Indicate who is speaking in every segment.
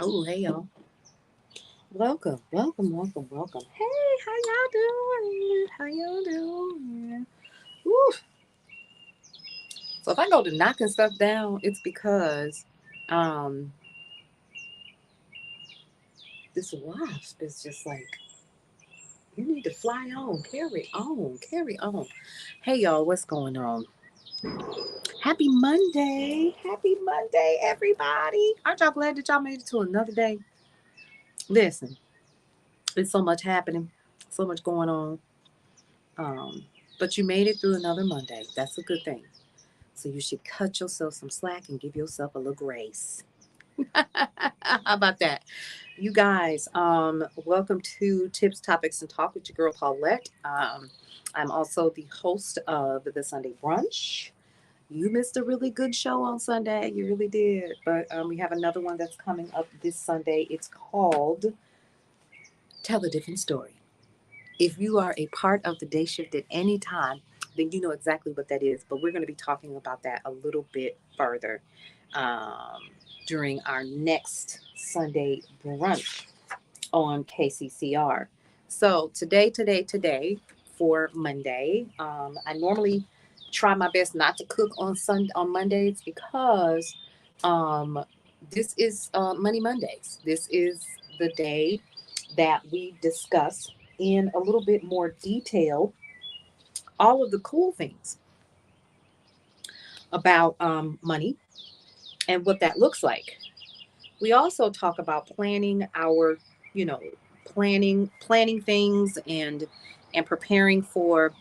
Speaker 1: Oh, hey y'all. Welcome, welcome, welcome, welcome. Hey, how y'all doing? How y'all doing? Woo. So if I go to knocking stuff down, it's because um this wasp is just like, you need to fly on, carry on, carry on. Hey y'all, what's going on? Happy Monday. Happy Monday, everybody. Aren't y'all glad that y'all made it to another day? Listen, there's so much happening, so much going on. Um, but you made it through another Monday. That's a good thing. So you should cut yourself some slack and give yourself a little grace. How about that? You guys, welcome to Tips, Topics, and Talk with your girl Paulette. I'm also the host of the Sunday Brunch. You missed a really good show on Sunday. You really did. But we have another one that's coming up this Sunday. It's called Tell a Different Story. If you are a part of the day shift at any time, then you know exactly what that is. But we're going to be talking about that a little bit further um, during our next Sunday brunch on KCCR. So today for Monday, I normally try my best not to cook on Mondays because um, this is Money Mondays. This is the day that we discuss in a little bit more detail all of the cool things about money and what that looks like. We also talk about planning our, you know, planning things and preparing for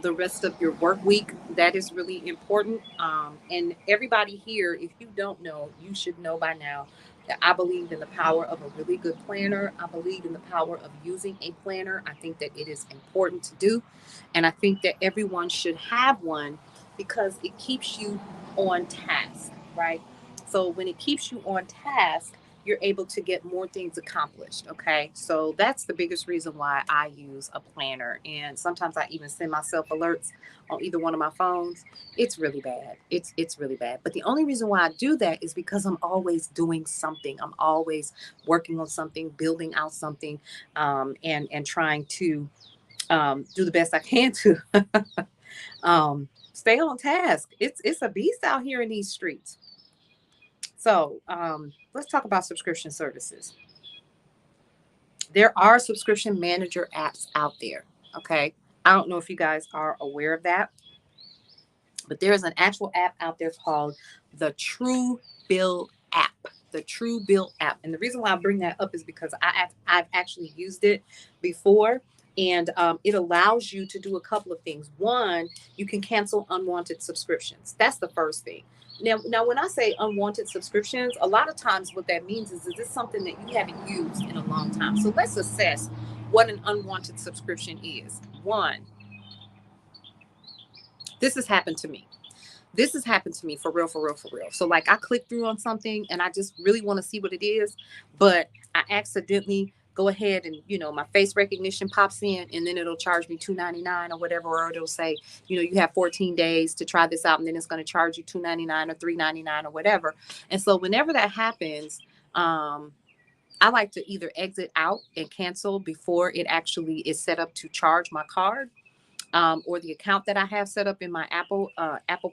Speaker 1: the rest of your work week. That is really important. And everybody here, if you don't know, you should know by now that I believe in the power of a really good planner. I believe in the power of using a planner. I think that it is important to do. And I think that everyone should have one because it keeps you on task, right? So when it keeps you on task, you're able to get more things accomplished. Okay. So that's the biggest reason why I use a planner. And sometimes I even send myself alerts on either one of my phones. It's really bad. It's really bad. But the only reason why I do that is because I'm always doing something. I'm always working on something, building out something, and trying to do the best I can to stay on task. It's a beast out here in these streets. So let's talk about subscription services. There are subscription manager apps out there. Okay. I don't know if you guys are aware of that, but there is an actual app out there called the True Bill app. The True Bill app. And the reason why I bring that up is because I've actually used it before. And it allows you to do a couple of things. One, you can cancel unwanted subscriptions. That's the first thing. Now, when I say unwanted subscriptions, a lot of times what that means is this something that you haven't used in a long time? So let's assess what an unwanted subscription is. One, this has happened to me. This has happened to me for real, for real, for real. So like I click through on something and I just really want to see what it is, but I accidentally go ahead and my face recognition pops in and then it'll charge me $2.99 or whatever, or it'll say, you have 14 days to try this out and then it's going to charge you $2.99 or $3.99 or whatever. And so whenever that happens, I like to either exit out and cancel before it actually is set up to charge my card, or the account that I have set up in my Apple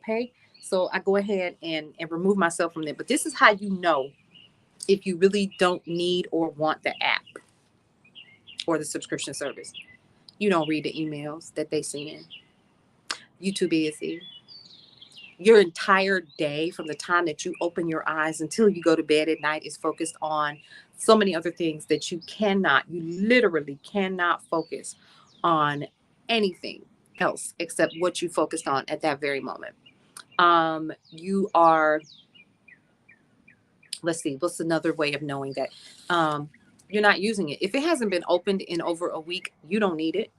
Speaker 1: Pay. So I go ahead and remove myself from there. But this is how you know if you really don't need or want the app or the subscription service. You don't read the emails that they send. You too busy. Your entire day from the time that you open your eyes until you go to bed at night is focused on so many other things that you literally cannot focus on anything else except what you focused on at that very moment. You are, let's see, what's another way of knowing that you're not using it? If it hasn't been opened in over a week, you don't need it.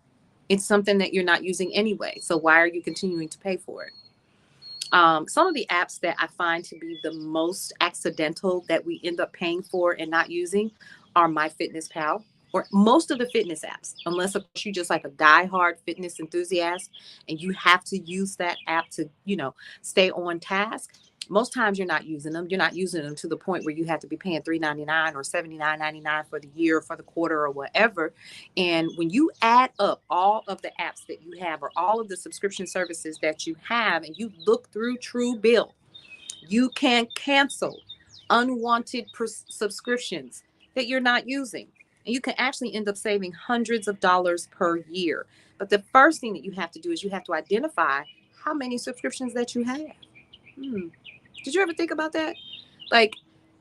Speaker 1: It's something that you're not using anyway. So why are you continuing to pay for it? Some of the apps that I find to be the most accidental that we end up paying for and not using are MyFitnessPal or most of the fitness apps, unless of course you just like a diehard fitness enthusiast and you have to use that app to, stay on task. most times you're not using them. You're not using them to the point where you have to be paying $3.99 or $79.99 for the year, for the quarter, or whatever. And when you add up all of the apps that you have or all of the subscription services that you have, and you look through Truebill, you can cancel unwanted subscriptions that you're not using. And you can actually end up saving hundreds of dollars per year. But the first thing that you have to do is you have to identify how many subscriptions that you have. Did you ever think about that? Like,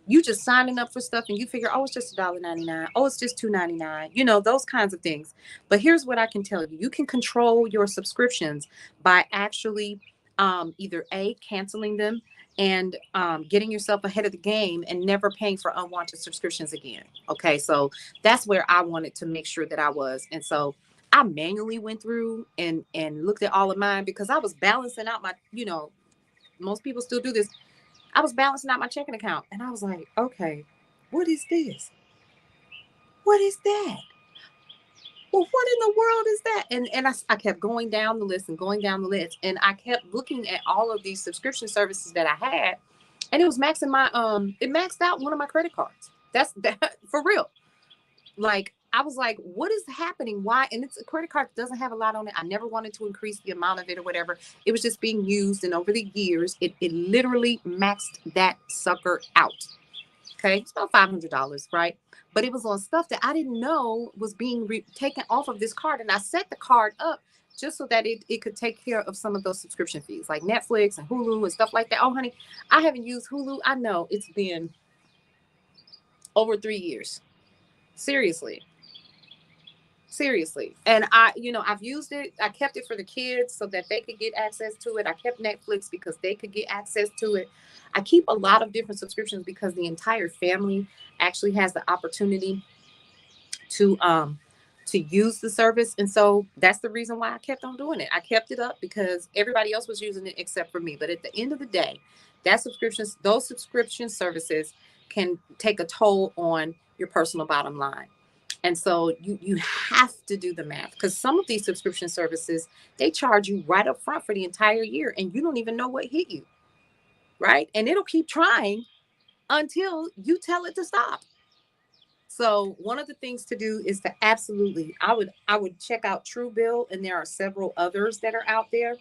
Speaker 1: you just signing up for stuff and you figure, oh, it's just $1.99. Oh, it's just $2.99. You know, those kinds of things. But here's what I can tell you. You can control your subscriptions by actually either A, canceling them, and getting yourself ahead of the game and never paying for unwanted subscriptions again. Okay, so that's where I wanted to make sure that I was. And so I manually went through and looked at all of mine because I was balancing out my, most people still do this. I was balancing out my checking account and I was like, okay, what is this? What is that? Well, what in the world is that? And I kept going down the list and going down the list. And I kept looking at all of these subscription services that I had. And it was maxing it maxed out one of my credit cards. That's that for real. Like, I was like, what is happening? Why? And it's a credit card that doesn't have a lot on it. I never wanted to increase the amount of it or whatever. It was just being used. And over the years, it literally maxed that sucker out. Okay. It's about $500, right? But it was on stuff that I didn't know was being taken off of this card. And I set the card up just so that it could take care of some of those subscription fees like Netflix and Hulu and stuff like that. Oh, honey, I haven't used Hulu. I know it's been over 3 years. Seriously. And I've used it. I kept it for the kids so that they could get access to it. I kept Netflix because they could get access to it. I keep a lot of different subscriptions because the entire family actually has the opportunity to use the service. And so that's the reason why I kept on doing it. I kept it up because everybody else was using it except for me. But at the end of the day, those subscription services can take a toll on your personal bottom line. And so you have to do the math because some of these subscription services, they charge you right up front for the entire year and you don't even know what hit you, right? And it'll keep trying until you tell it to stop. So one of the things to do is to I would check out Truebill, and there are several others that are out there.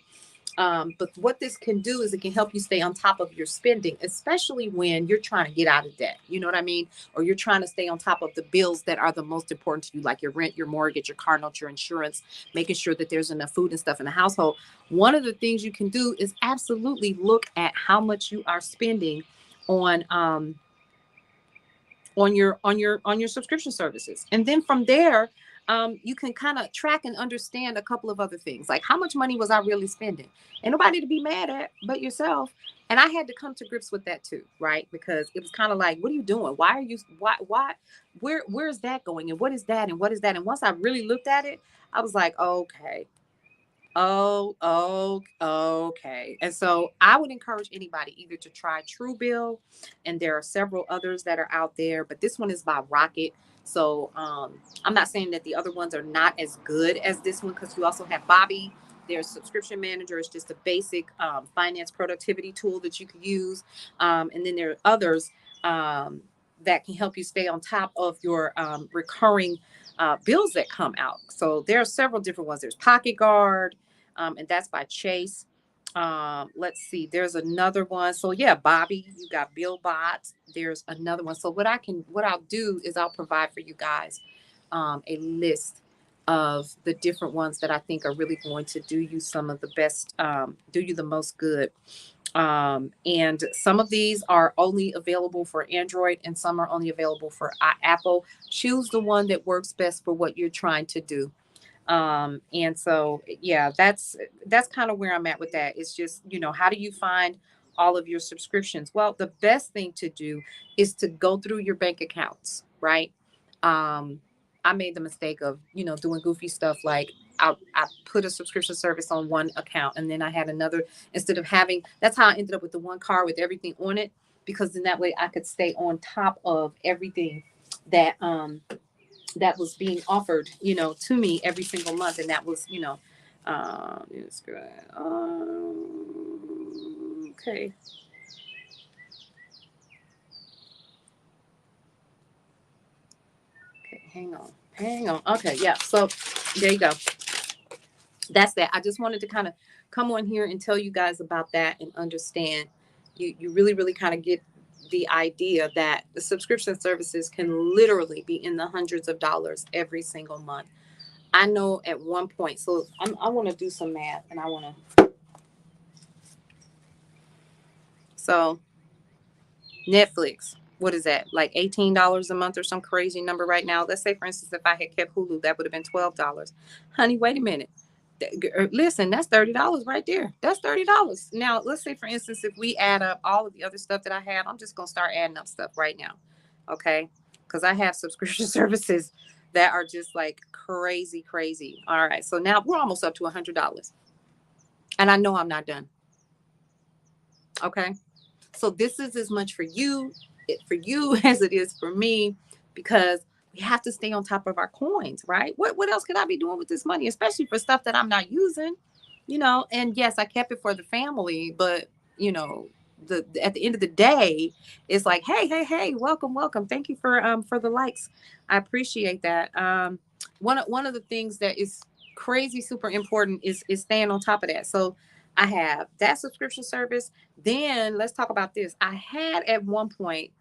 Speaker 1: But what this can do is it can help you stay on top of your spending, especially when you're trying to get out of debt. You know what I mean? Or you're trying to stay on top of the bills that are the most important to you, like your rent, your mortgage, your car note, your insurance, making sure that there's enough food and stuff in the household. One of the things you can do is absolutely look at how much you are spending on your subscription services, and then from there you can kind of track and understand a couple of other things, like how much money was I really spending. And nobody to be mad at but yourself. And I had to come to grips with that too, right? Because it was kind of like, what are you doing? Why are you why where's that going, and what is that, and what is that? And once I really looked at it, I was like, okay. Okay. And so I would encourage anybody either to try Truebill, and there are several others that are out there, but this one is by Rocket. So I'm not saying that the other ones are not as good as this one, because you also have Bobby. There's Subscription Manager. It's just a basic finance productivity tool that you could use. And then there are others that can help you stay on top of your recurring bills that come out. So there are several different ones. There's Pocket Guard, and that's by Chase. Let's see, there's another one. So yeah, Bobby, you got BillBot. There's another one. So what I'll do is I'll provide for you guys a list of the different ones that I think are really going to do you some of the best, do you the most good. And some of these are only available for Android and some are only available for Apple. Choose the one that works best for what you're trying to do. And so, yeah, that's kind of where I'm at with that. It's just, how do you find all of your subscriptions? Well, the best thing to do is to go through your bank accounts, right? I made the mistake of, doing goofy stuff. Like I put a subscription service on one account and then I had another, instead of that's how I ended up with the one card with everything on it, because then that way I could stay on top of everything that, that was being offered, to me every single month. And that was, it's good. Okay. Hang on. Okay, yeah. So there you go. That's that. I just wanted to kind of come on here and tell you guys about that and understand. You really kind of get the idea that the subscription services can literally be in the hundreds of dollars every single month. I know at one point, so I want to do some math, and I want to. So Netflix, what is that? Like $18 a month or some crazy number right now. Let's say, for instance, if I had kept Hulu, that would have been $12. Honey, wait a minute. Listen, that's $30 right there. That's $30. Now, let's say, for instance, if we add up all of the other stuff that I have, I'm just gonna start adding up stuff right now, okay? Because I have subscription services that are just like crazy. All right, so now we're almost up to $100, and I know I'm not done. Okay, so this is as much for you as it is for me, because we have to stay on top of our coins, right? What else could I be doing with this money, especially for stuff that I'm not using? And yes, I kept it for the family, but you know, the at the end of the day, it's like, hey, welcome. Thank you for the likes. I appreciate that. One of the things that is crazy super important is staying on top of that. So I have that subscription service. Then let's talk about this. I had at one point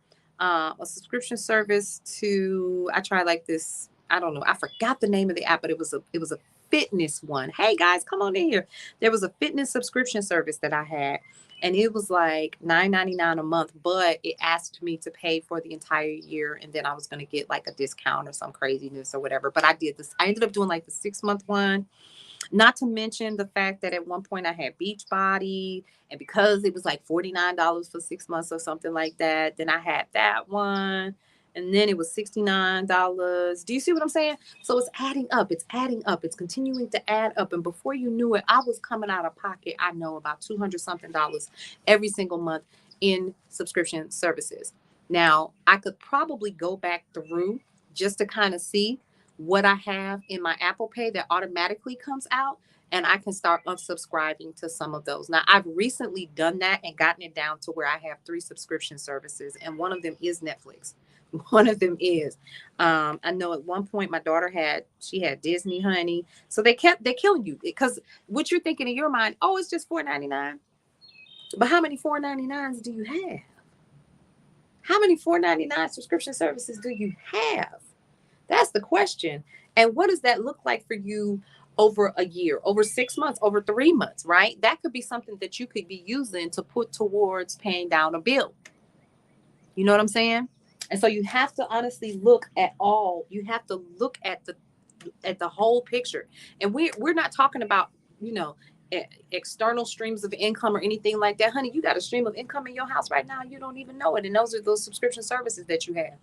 Speaker 1: a subscription service to, I tried like this, I don't know, I forgot the name of the app, but it was a fitness one. Hey guys, come on in here. There was a fitness subscription service that I had, and it was like $9.99 a month, but it asked me to pay for the entire year, and then I was going to get like a discount or some craziness or whatever. But I did this. I ended up doing like the 6 month one. Not to mention the fact that at one point I had Beachbody, and because it was like $49 for 6 months or something like that, then I had that one. And then it was $69. Do you see what I'm saying? So it's adding up. It's adding up. It's continuing to add up. And before you knew it, I was coming out of pocket, I know, about 200 something dollars every single month in subscription services. Now, I could probably go back through just to kind of see what I have in my Apple Pay that automatically comes out, and I can start unsubscribing to some of those. Now, I've recently done that and gotten it down to where I have 3 subscription services, and one of them is Netflix. One of them is. I know at one point my daughter she had Disney, honey. So they're killing you, because what you're thinking in your mind, oh, it's just $4.99. But how many $4.99s do you have? How many $4.99 subscription services do you have? That's the question. And what does that look like for you over a year, over 6 months, over 3 months, right? That could be something that you could be using to put towards paying down a bill. You know what I'm saying? And so you have to honestly look at all. You have to look at the whole picture. And we're not talking about, external streams of income or anything like that. Honey, you got a stream of income in your house right now. You don't even know it. And those are those subscription services that you have.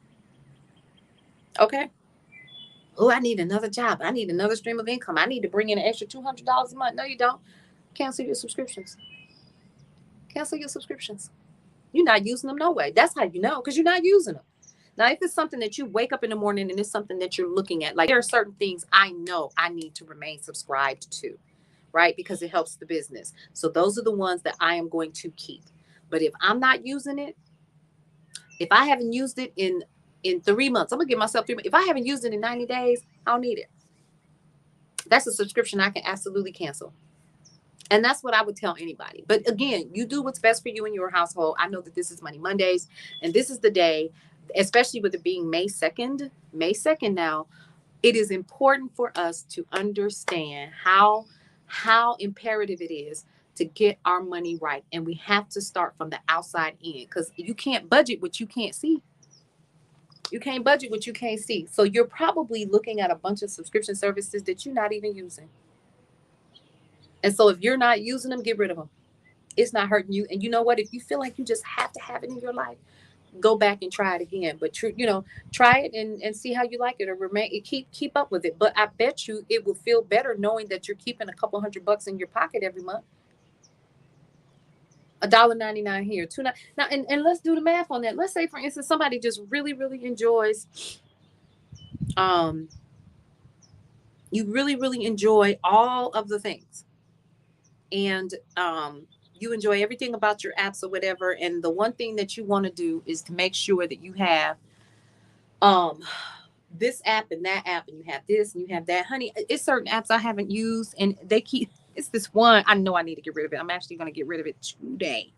Speaker 1: Okay. Oh, I need another job. I need another stream of income. I need to bring in an extra $200 a month. No, you don't. Cancel your subscriptions. Cancel your subscriptions. You're not using them no way. That's how you know, because you're not using them. Now, if it's something that you wake up in the morning and it's something that you're looking at, like there are certain things I know I need to remain subscribed to, right? Because it helps the business. So those are the ones that I am going to keep. But if I'm not using it, if I haven't used it in 3 months, I'm gonna give myself 3 months. If I haven't used it in 90 days, I don't need it. That's a subscription I can absolutely cancel. And that's what I would tell anybody. But again, you do what's best for you and your household. I know that this is Money Mondays, and this is the day, especially with it being May 2nd now, it is important for us to understand how imperative it is to get our money right. And we have to start from the outside in, because you can't budget what you can't see. You can't budget what you can't see. So you're probably looking at a bunch of subscription services that you're not even using. And so if you're not using them, get rid of them. It's not hurting you. And you know what? If you feel like you just have to have it in your life, go back and try it again. But try it and see how you like it, or keep up with it. But I bet you it will feel better knowing that you're keeping a couple $100 in your pocket every month. $1.99 here, $2 now, and let's do the math on that. Let's say, for instance, somebody just really enjoys, you really enjoy all of the things, and you enjoy everything about your apps or whatever. And the one thing that you want to do is to make sure that you have this app and that app, and you have this and you have that. Honey, it's certain apps I haven't used, and they keep, it's this one. I know I need to get rid of it. I'm actually going to get rid of it today,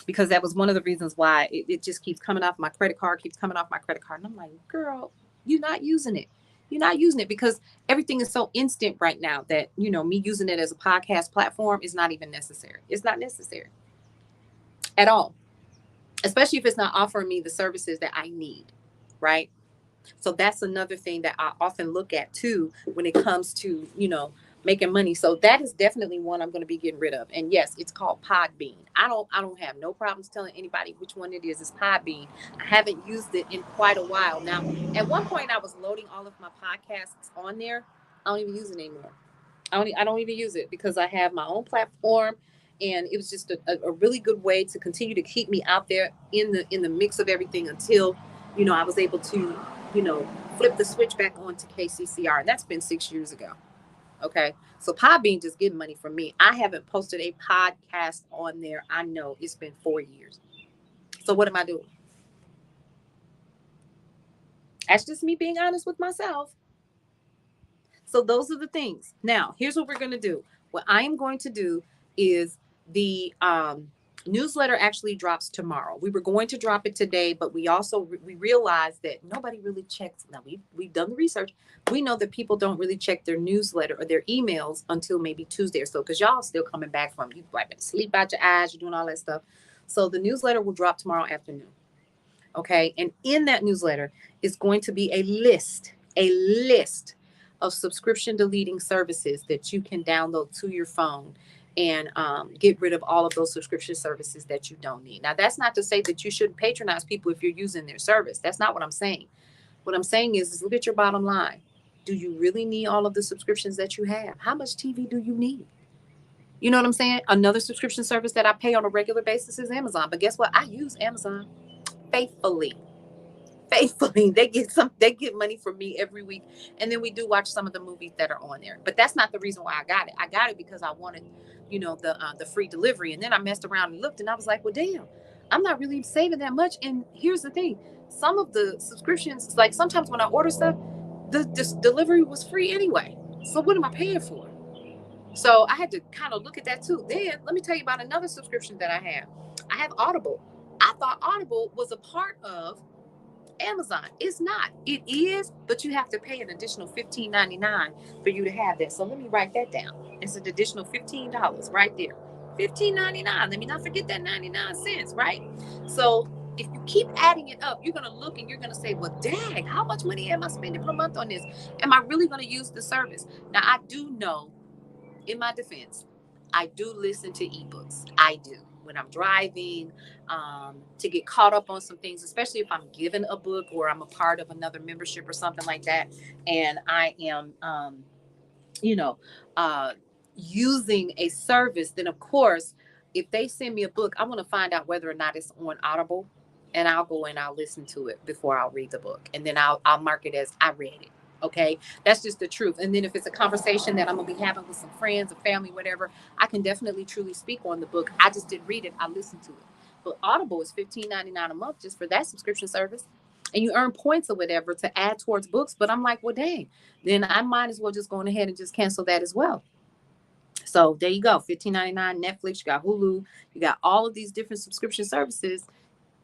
Speaker 1: because that was one of the reasons why it just keeps coming off my credit card, keeps coming off my credit card. And I'm like, girl, you're not using it. You're not using it because everything is so instant right now that, me using it as a podcast platform is not even necessary. It's not necessary at all, especially if it's not offering me the services that I need, right? So that's another thing that I often look at too when it comes to, making money. So that is definitely one I'm going to be getting rid of. And yes, it's called Podbean. I don't have no problems telling anybody which one it is. It's Podbean. I haven't used it in quite a while. Now, at one point I was loading all of my podcasts on there. I don't even use it anymore. I don't even use it because I have my own platform, and it was just a really good way to continue to keep me out there in the mix of everything until, I was able to, you know, flip the switch back onto KCCR. And that's been 6 years ago. Okay. So Podbean just getting money from me. I haven't posted a podcast on there. I know it's been 4 years. So what am I doing? That's just me being honest with myself. So those are the things. Now, here's what we're going to do. What I am going to do is the newsletter actually drops tomorrow. We were going to drop it today, but we also we realized that nobody really checks. Now we've done the research. We know that people don't really check their newsletter or their emails until maybe Tuesday or so, because y'all still coming back from, you wiping sleep out your eyes, you're doing all that stuff. So the newsletter will drop tomorrow afternoon. Okay. And in that newsletter is going to be a list of subscription deleting services that you can download to your phone and get rid of all of those subscription services that you don't need. Now, that's not to say that you shouldn't patronize people if you're using their service. That's not what I'm saying. What I'm saying is look at your bottom line. Do you really need all of the subscriptions that you have? How much TV do you need? You know what I'm saying? Another subscription service that I pay on a regular basis is Amazon. But guess what? I use Amazon faithfully. Faithfully. They get money from me every week. And then we do watch some of the movies that are on there. But that's not the reason why I got it. I got it because I wanted, the free delivery. And then I messed around and looked and I was like, well, damn, I'm not really saving that much. And here's the thing. Some of the subscriptions, like sometimes when I order stuff, the delivery was free anyway. So what am I paying for? So I had to kind of look at that too. Then let me tell you about another subscription that I have. I have Audible. I thought Audible was a part of Amazon. It's not. It is, but you have to pay an additional $15.99 for you to have that. So let me write that down. It's an additional $15 right there. $15.99. Let me not forget that 99 cents, right? So if you keep adding it up, you're gonna look and you're gonna say, well, dang, how much money am I spending per month on this? Am I really gonna use the service? Now I do know, in my defense, I do listen to ebooks. I do. When I'm driving, to get caught up on some things, especially if I'm given a book or I'm a part of another membership or something like that, and I am, you know, uh, using a service, then of course, if they send me a book, I want to find out whether or not it's on Audible, and I'll go and I'll listen to it before I'll read the book, and then I'll mark it as I read it. Okay, that's just the truth. And then if it's a conversation that I'm gonna be having with some friends or family, whatever, I can definitely truly speak on the book. I just didn't read it; I listened to it. But Audible is $15.99 a month just for that subscription service, and you earn points or whatever to add towards books. But I'm like, well, dang, then I might as well just go ahead and just cancel that as well. So there you go, $15.99 Netflix, you got Hulu, you got all of these different subscription services.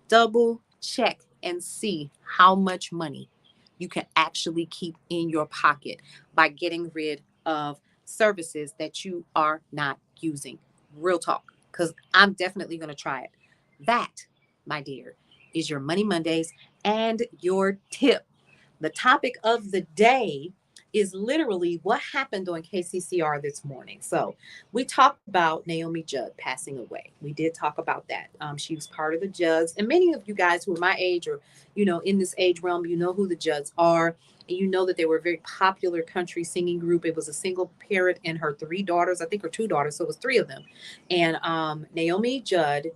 Speaker 1: Double check and see how much money you can actually keep in your pocket by getting rid of services that you are not using. Real talk, because I'm definitely going to try it. That, my dear, is your Money Mondays and your tip. The topic of the day is literally what happened on KCCR this morning. So we talked about Naomi Judd passing away. We did talk about that. She was part of the Judds, and many of you guys who are my age or in this age realm, you know who the Judds are, and you know that they were a very popular country singing group. It was a single parent and her three daughters, I think, or two daughters, so it was three of them. And Naomi Judd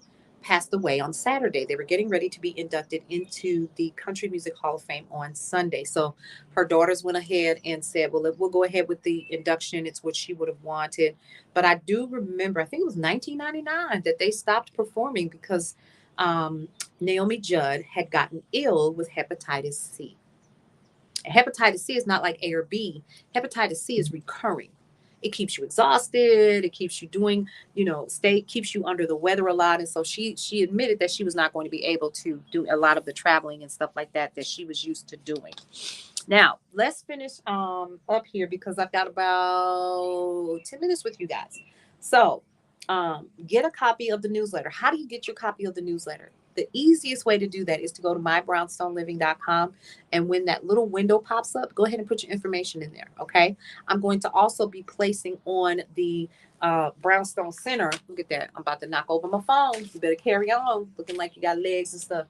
Speaker 1: passed away on Saturday. They were getting ready to be inducted into the Country Music Hall of Fame on Sunday. So her daughters went ahead and said, well, we'll go ahead with the induction. It's what she would have wanted. But I do remember, I think it was 1999 that they stopped performing because Naomi Judd had gotten ill with hepatitis C. Hepatitis C is not like A or B. Hepatitis C is recurring. It keeps you exhausted. It keeps you doing, keeps you under the weather a lot. And so she admitted that she was not going to be able to do a lot of the traveling and stuff like that she was used to doing. Now let's finish up here because I've got about 10 minutes with you guys. So get a copy of the newsletter. How do you get your copy of the newsletter? The easiest way to do that is to go to mybrownstoneliving.com. And when that little window pops up, go ahead and put your information in there. Okay. I'm going to also be placing on the Brownstone Center. Look at that. I'm about to knock over my phone. You better carry on. Looking like you got legs and stuff,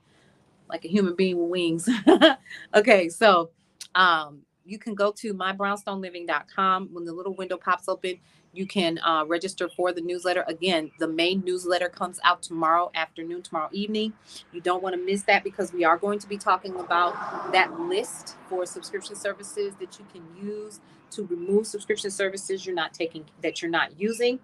Speaker 1: like a human being with wings. Okay. So you can go to mybrownstoneliving.com. When the little window pops open, you can register for the newsletter. Again, the main newsletter comes out tomorrow afternoon, tomorrow evening. You don't want to miss that because we are going to be talking about that list for subscription services that you can use to remove subscription services you're not taking, that you're not using.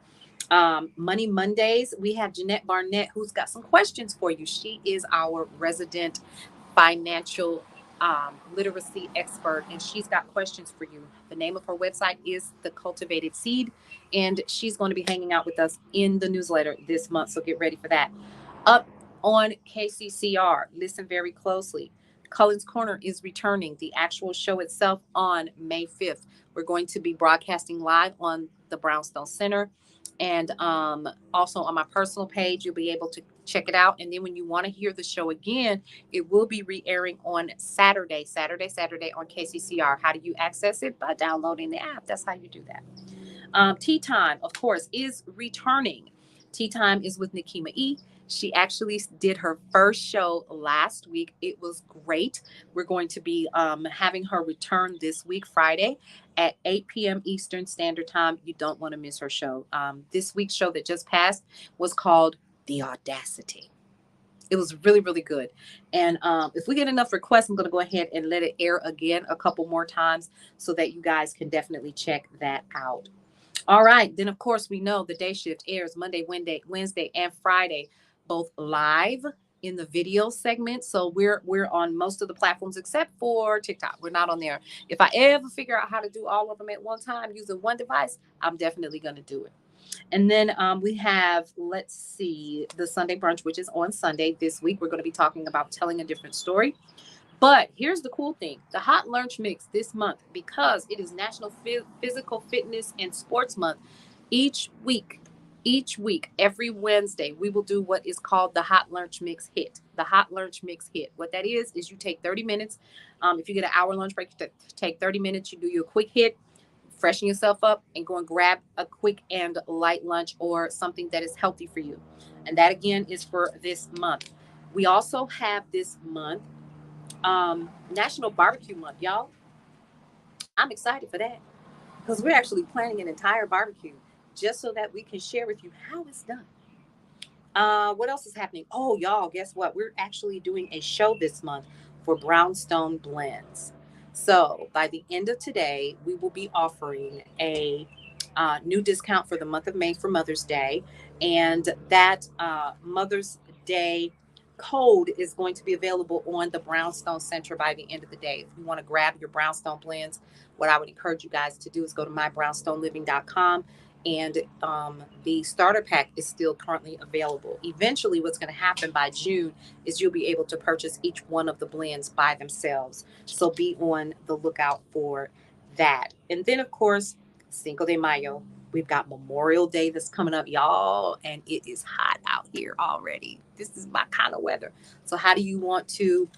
Speaker 1: Money Mondays, we have Jeanette Barnett, who's got some questions for you. She is our resident financial literacy expert, and she's got questions for you. The name of her website is The Cultivated Seed, and she's going to be hanging out with us in the newsletter this month, so get ready for that. Up on KCCR, listen very closely. Cullen's Corner is returning, the actual show itself, on May 5th. We're going to be broadcasting live on the Brownstone Center, and also on my personal page, you'll be able to check it out. And then when you want to hear the show again, it will be re-airing on Saturday on KCCR. How do you access it? By downloading the app. That's how you do that. Tea Time, of course, is returning. Tea Time is with Nikema E. She actually did her first show last week. It was great. We're going to be having her return this week, Friday, at 8 p.m. Eastern Standard Time. You don't want to miss her show. This week's show that just passed was called The Audacity. It was really, really good. And if we get enough requests, I'm going to go ahead and let it air again a couple more times so that you guys can definitely check that out. All right. Then, of course, we know the day shift airs Monday, Wednesday, and Friday, both live in the video segment. So we're on most of the platforms except for TikTok. We're not on there. If I ever figure out how to do all of them at one time using one device, I'm definitely going to do it. And then we have, let's see, the Sunday brunch, which is on Sunday this week. We're going to be talking about telling a different story. But here's the cool thing. The Hot Lunch Mix this month, because it is National Physical Fitness and Sports Month, each week, every Wednesday, we will do what is called the Hot Lunch Mix Hit. The Hot Lunch Mix Hit. What that is you take 30 minutes. If you get an hour lunch break, you take 30 minutes. You do your quick hit, freshen yourself up, and go and grab a quick and light lunch or something that is healthy for you. And that, again, is for this month. We also have this month National Barbecue Month, y'all. I'm excited for that because we're actually planning an entire barbecue just so that we can share with you how it's done. What else is happening? Oh, y'all, guess what? We're actually doing a show this month for Brownstone Blends. So by the end of today, we will be offering a new discount for the month of May for Mother's Day. And that Mother's Day code is going to be available on the Brownstone Center by the end of the day. If you want to grab your Brownstone blends, what I would encourage you guys to do is go to mybrownstoneliving.com, and the starter pack is still currently available. Eventually, what's going to happen by June is you'll be able to purchase each one of the blends by themselves. So be on the lookout for that. And then, of course, Cinco de Mayo. We've got Memorial Day that's coming up, y'all, and it is hot out here already. This is my kind of weather. So how do you want to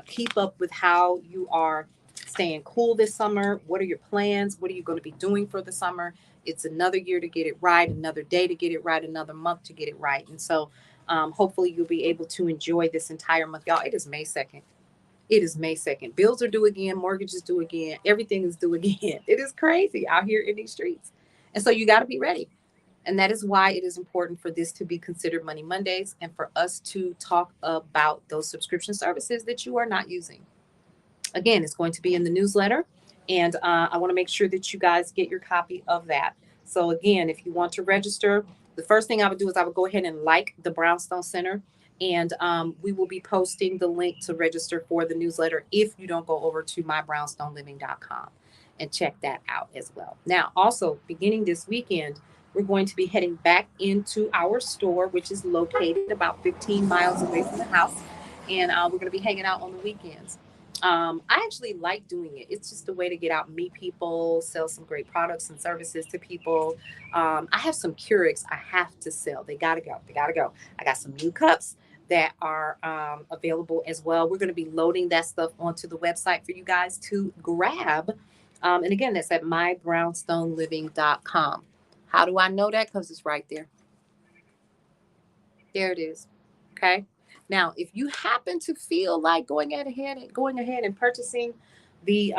Speaker 1: keep up with how you are staying cool this summer? What are your plans? What are you going to be doing for the summer? It's another year to get it right, another day to get it right, another month to get it right. And so hopefully you'll be able to enjoy this entire month. Y'all, it is May 2nd. It is May 2nd. Bills are due again. Mortgages due again. Everything is due again. It is crazy out here in these streets. And so you got to be ready. And that is why it is important for this to be considered Money Mondays and for us to talk about those subscription services that you are not using. Again, it's going to be in the newsletter. And I want to make sure that you guys get your copy of that. So again, if you want to register, the first thing I would do is I would go ahead and like the Brownstone Center. And we will be posting the link to register for the newsletter if you don't go over to mybrownstoneriving.com and check that out as well. Now, also beginning this weekend, we're going to be heading back into our store, which is located about 15 miles away from the house. And we're going to be hanging out on the weekends. I actually like doing it. It's just a way to get out and meet people, sell some great products and services to people. I have some Keurigs I have to sell. They got to go. They got to go. I got some new cups that are available as well. We're going to be loading that stuff onto the website for you guys to grab. And again, that's at mybrownstoneriving.com. How do I know that? Because it's right there. There it is. Okay. Now, if you happen to feel like going ahead and purchasing the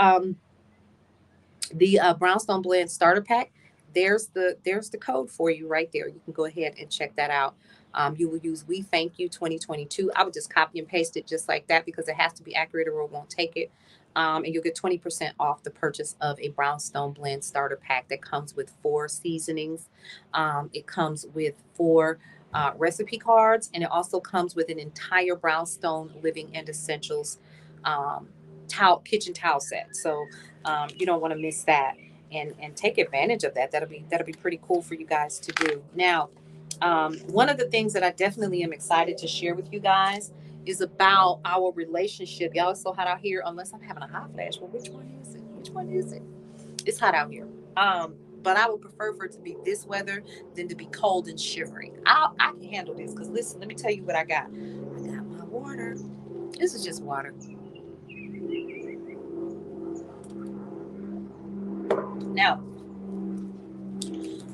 Speaker 1: Brownstone Blend Starter Pack, there's the code for you right there. You can go ahead and check that out. You will use We Thank You 2022. I would just copy and paste it just like that because it has to be accurate or it won't take it. And you'll get 20% off the purchase of a Brownstone Blend Starter Pack that comes with 4 seasonings. It comes with 4 recipe cards, and it also comes with an entire Brownstone Living and Essentials um, kitchen towel set. So you don't want to miss that, and take advantage of that. That'll be pretty cool for you guys to do. Now, one of the things that I definitely am excited to share with you guys is about our relationship. Y'all, it's so hot out here. Unless I'm having a hot flash. Well, which one is it? Which one is it? It's hot out here. But I would prefer for it to be this weather than to be cold and shivering. I can handle this because listen, let me tell you what I got. I got my water. This is just water. Now,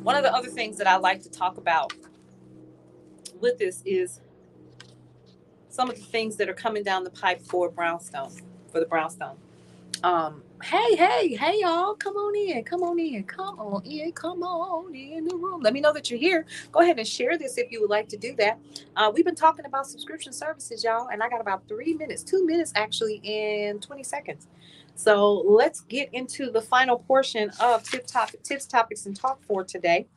Speaker 1: one of the other things that I like to talk about with this is some of the things that are coming down the pipe for the Brownstone. Hey, y'all, come on in, come on in the room. Let me know that you're here. Go ahead and share this if you would like to do that. We've been talking about subscription services, y'all, and I got about 3 minutes, 2 minutes actually, and 20 seconds. So let's get into the final portion of tips, topics, and talk for today.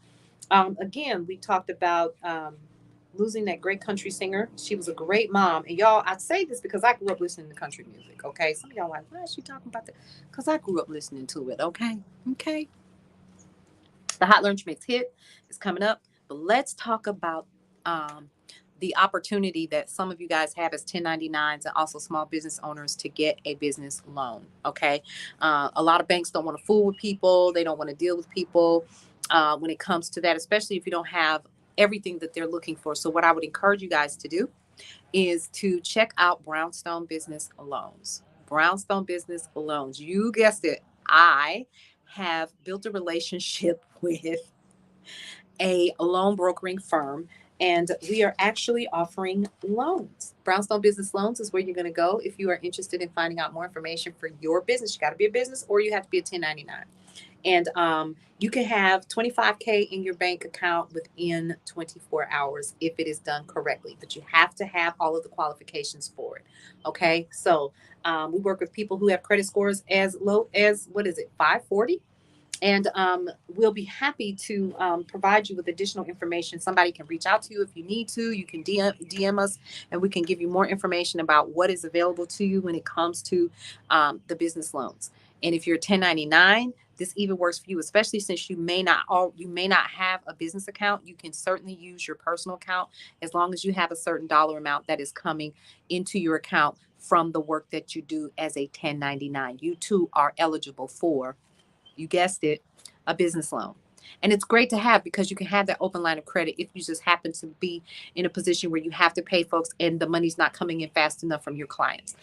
Speaker 1: Again, we talked about losing that great country singer. She was a great mom. And y'all, I say this because I grew up listening to country music. Okay. Some of y'all are like, why is she talking about that? Because I grew up listening to it. Okay. Okay. The Hot Lunch Mix hit is coming up. But let's talk about the opportunity that some of you guys have as 1099s and also small business owners to get a business loan. Okay. A lot of banks don't want to fool with people. They don't want to deal with people when it comes to that, especially if you don't have everything that they're looking for. So what I would encourage you guys to do is to check out Brownstone Business Loans. Brownstone Business Loans. You guessed it. I have built a relationship with a loan brokering firm, and we are actually offering loans. Brownstone Business Loans is where you're going to go if you are interested in finding out more information for your business. You got to be a business or you have to be a 1099. And you can have 25K in your bank account within 24 hours if it is done correctly. But you have to have all of the qualifications for it. Okay. So we work with people who have credit scores as low as, what is it, 540? And we'll be happy to provide you with additional information. Somebody can reach out to you if you need to. You can DM us, and we can give you more information about what is available to you when it comes to the business loans. And if you're 1099, this even works for you, especially since you may not have a business account. You can certainly use your personal account as long as you have a certain dollar amount that is coming into your account from the work that you do as a 1099. You too are eligible for, you guessed it, a business loan. And it's great to have because you can have that open line of credit if you just happen to be in a position where you have to pay folks and the money's not coming in fast enough from your clients.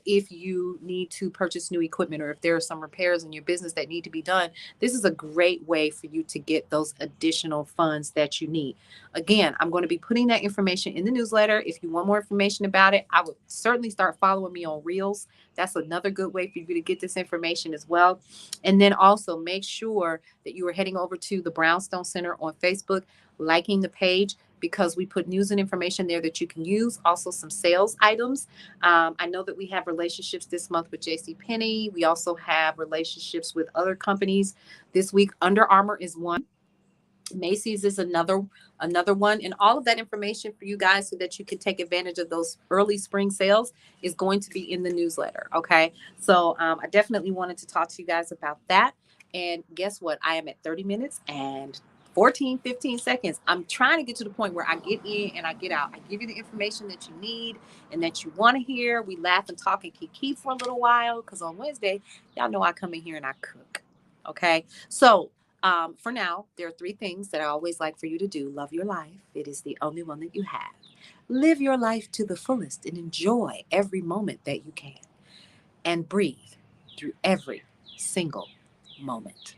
Speaker 1: If you need to purchase new equipment or if there are some repairs in your business that need to be done, this is a great way for you to get those additional funds that you need. Again, I'm going to be putting that information in the newsletter. If you want more information about it, I would certainly start following me on Reels. That's another good way for you to get this information as well. And then also make sure that you are heading over to the Brownstone Center on Facebook, liking the page, because we put news and information there that you can use. Also some sales items. I know that we have relationships this month with JCPenney. We also have relationships with other companies. This week, Under Armour is one. Macy's is another one, and all of that information for you guys so that you can take advantage of those early spring sales is going to be in the newsletter. Okay, so I definitely wanted to talk to you guys about that. And guess what? I am at 30 minutes and 15 seconds. I'm trying to get to the point where I get in and I get out. I give you the information that you need and that you want to hear. We laugh and talk and kiki for a little while because on Wednesday, y'all know I come in here and I cook. Okay, so for now, there are 3 things that I always like for you to do. Love your life. It is the only one that you have. Live your life to the fullest and enjoy every moment that you can. And breathe through every single moment.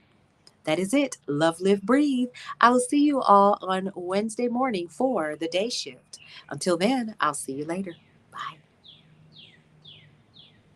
Speaker 1: That is it. Love, live, breathe. I will see you all on Wednesday morning for the day shift. Until then, I'll see you later.